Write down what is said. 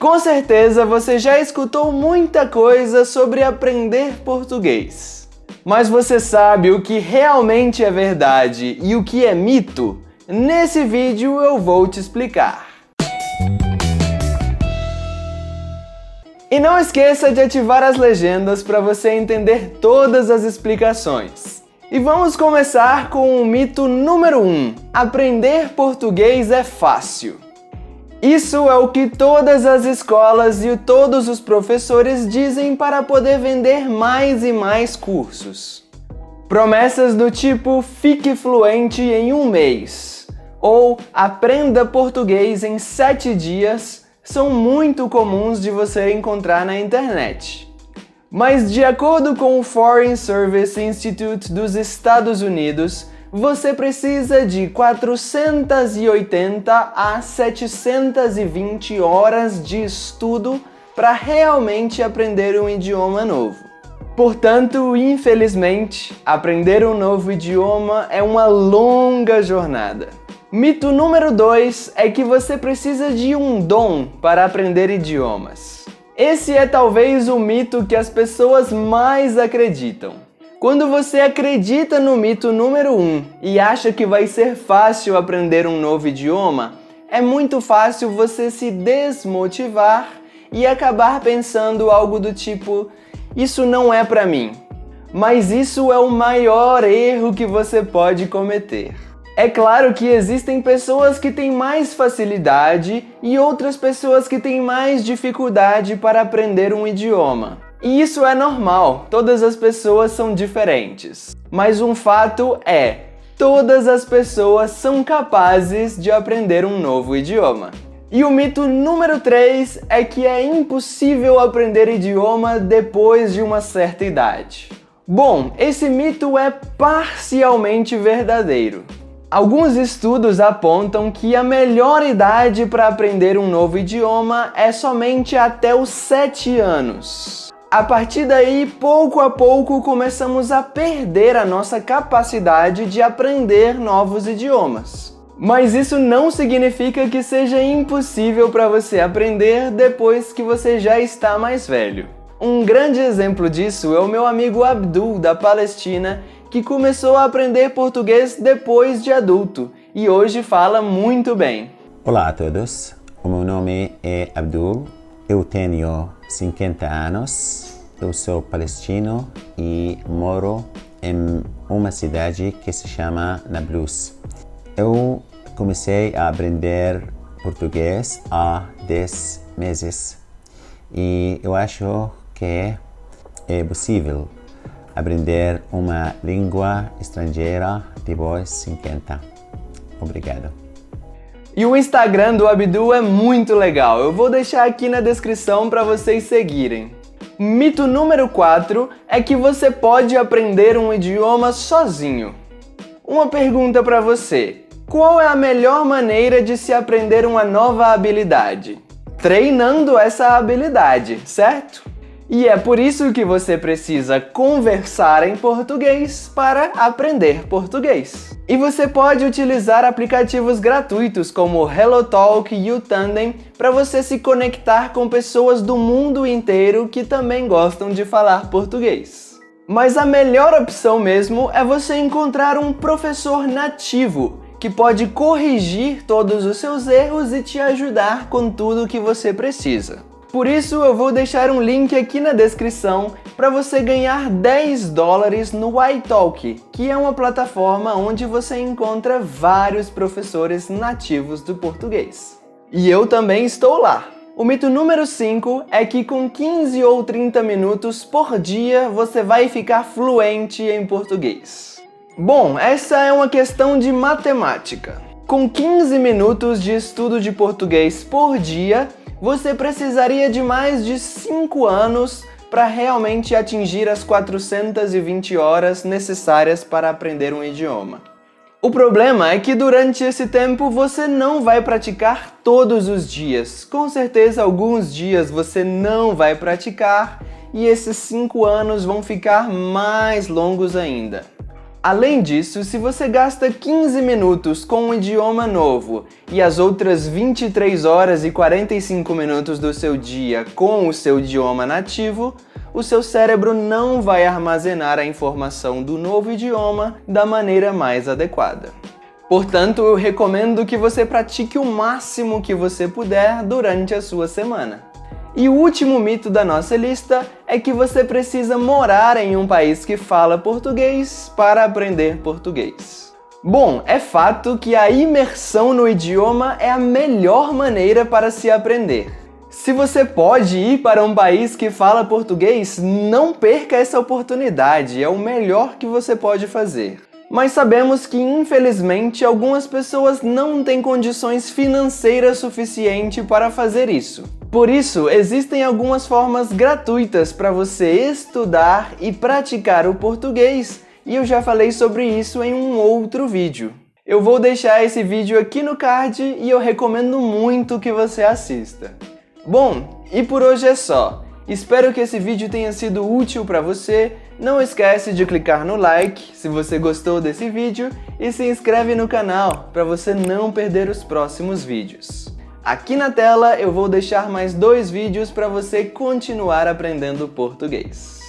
Com certeza você já escutou muita coisa sobre aprender português. Mas você sabe o que realmente é verdade e o que é mito? Nesse vídeo eu vou te explicar. E não esqueça de ativar as legendas para você entender todas as explicações. E vamos começar com o mito número 1. Aprender português é fácil. Isso é o que todas as escolas e todos os professores dizem para poder vender mais e mais cursos. Promessas do tipo fique fluente em 1 mês ou aprenda português em 7 dias são muito comuns de você encontrar na internet. Mas de acordo com o Foreign Service Institute dos Estados Unidos, você precisa de 480 a 720 horas de estudo para realmente aprender um idioma novo. Portanto, infelizmente, aprender um novo idioma é uma longa jornada. Mito número 2 é que você precisa de um dom para aprender idiomas. Esse é talvez o mito que as pessoas mais acreditam. Quando você acredita no mito número 1 e acha que vai ser fácil aprender um novo idioma, é muito fácil você se desmotivar e acabar pensando algo do tipo, isso não é para mim. Mas isso é o maior erro que você pode cometer. É claro que existem pessoas que têm mais facilidade e outras pessoas que têm mais dificuldade para aprender um idioma. E isso é normal, todas as pessoas são diferentes. Mas um fato é, todas as pessoas são capazes de aprender um novo idioma. E o mito número 3 é que é impossível aprender idioma depois de uma certa idade. Bom, esse mito é parcialmente verdadeiro. Alguns estudos apontam que a melhor idade para aprender um novo idioma é somente até os 7 anos. A partir daí, pouco a pouco, começamos a perder a nossa capacidade de aprender novos idiomas. Mas isso não significa que seja impossível para você aprender depois que você já está mais velho. Um grande exemplo disso é o meu amigo Abdul, da Palestina, que começou a aprender português depois de adulto e hoje fala muito bem. Olá a todos, o meu nome é Abdul, eu tenho 50 anos, eu sou palestino e moro em uma cidade que se chama Nablus. Eu comecei a aprender português há 10 meses e eu acho que é possível aprender uma língua estrangeira depois de 50. Obrigado. E o Instagram do Abdul é muito legal, eu vou deixar aqui na descrição para vocês seguirem. Mito número 4 é que você pode aprender um idioma sozinho. Uma pergunta para você, qual é a melhor maneira de se aprender uma nova habilidade? Treinando essa habilidade, certo? E é por isso que você precisa conversar em português para aprender português. E você pode utilizar aplicativos gratuitos como o HelloTalk e o Tandem para você se conectar com pessoas do mundo inteiro que também gostam de falar português. Mas a melhor opção mesmo é você encontrar um professor nativo que pode corrigir todos os seus erros e te ajudar com tudo o que você precisa. Por isso eu vou deixar um link aqui na descrição para você ganhar $10 no iTalk, que é uma plataforma onde você encontra vários professores nativos do português. E eu também estou lá. O mito número 5 é que com 15 ou 30 minutos por dia você vai ficar fluente em português. Bom, essa é uma questão de matemática. Com 15 minutos de estudo de português por dia, você precisaria de mais de 5 anos para realmente atingir as 420 horas necessárias para aprender um idioma. O problema é que durante esse tempo você não vai praticar todos os dias. Com certeza alguns dias você não vai praticar e esses 5 anos vão ficar mais longos ainda. Além disso, se você gasta 15 minutos com um idioma novo e as outras 23 horas e 45 minutos do seu dia com o seu idioma nativo, o seu cérebro não vai armazenar a informação do novo idioma da maneira mais adequada. Portanto, eu recomendo que você pratique o máximo que você puder durante a sua semana. E o último mito da nossa lista é que você precisa morar em um país que fala português para aprender português. Bom, é fato que a imersão no idioma é a melhor maneira para se aprender. Se você pode ir para um país que fala português, não perca essa oportunidade, é o melhor que você pode fazer. Mas sabemos que, infelizmente, algumas pessoas não têm condições financeiras suficientes para fazer isso. Por isso, existem algumas formas gratuitas para você estudar e praticar o português, e eu já falei sobre isso em um outro vídeo. Eu vou deixar esse vídeo aqui no card e eu recomendo muito que você assista. Bom, e por hoje é só. Espero que esse vídeo tenha sido útil para você. Não esquece de clicar no like se você gostou desse vídeo e se inscreve no canal para você não perder os próximos vídeos. Aqui na tela eu vou deixar mais 2 vídeos para você continuar aprendendo português.